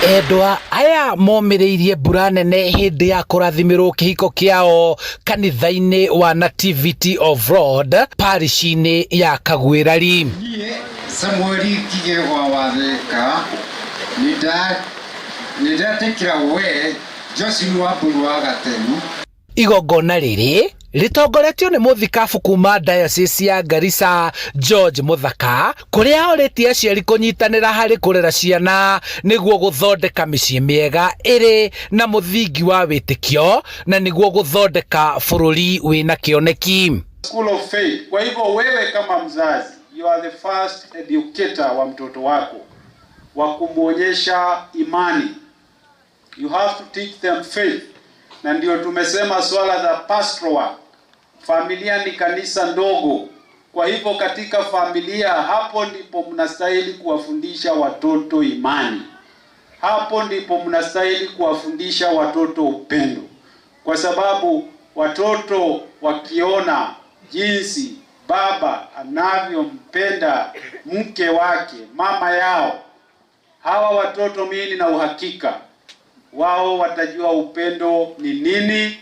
Endwa aya momireirie mbura nene hindi ya kurathimirwo kihiko kiao kanitha-ini wa Nativity of Lord parish-ini ya Kagwirari. Samueli Kigegwa Watheka nidatekira we Joshua Wamburu wa Gatemu. Igongona riri ritongoretio ni muthikabu kuma diocese ya Garissa George Muthaka kuria oritie aciari kunyitanira hari kurera ciana niguo guthondeka micii miega iri na muthingi wa witikio na niguo guthondeka bururi wina kioneki. School of Faith. Kwa hivyo wewe kama mzazi, you are the first educator wa mtoto wako wa kumuonyesha imani. You have to teach them faith. Na ndio tumesema swala la pastoral work. Familia ni kanisa ndogo. Kwa hivyo katika familia, hapo ndipo mnastahili kuwafundisha watoto imani. Hapo ndipo mnastahili kuwafundisha watoto upendo. Kwa sababu watoto wakiona jinsi baba anavyompenda mke wake, mama yao, hawa watoto mimi na uhakika wao watajua upendo ni nini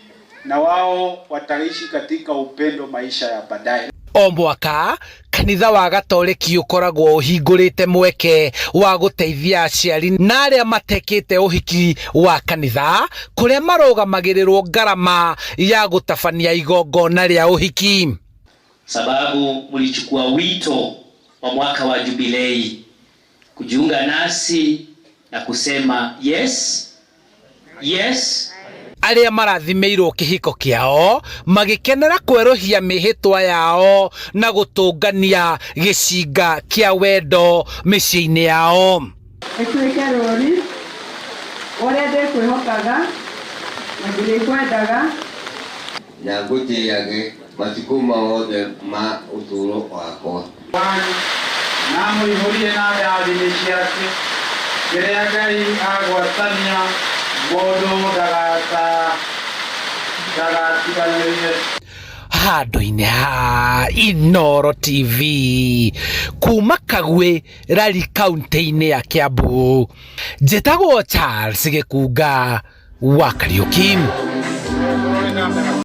na wao wataishi katika upendo maisha ya baadaye. O mwaka kanitha wa Gatoleki ukoragwo uhingurite mweke wa guteithia aciari na aria matekete uhiki wa kanitha kuria marugamagirirwo ngarama ya gutabania igongona ria uhiki. Sababu mlichukua wito wa mwaka wa jubilei kujiunga nasi na kusema yes. Aria marathimeirwo kihiko kiao magikenera kweruhia mihitwa yao na gutungania gicinga kia wendo micii-ini yao. Ekwike rori oria ndikwihokaga na ndirikwendaga Na ngutiage matuko mothe ma uturo wakwa. Na muihurie na athini ciake kiria Ngai agwatania mundu ndagatiganĩrie. Handũ-inĩ ha Inooro TV kuma Kagwirari kaunti-inĩ ya Kiambu, njĩtagwo Charles Gĩkunga wa Kariũki.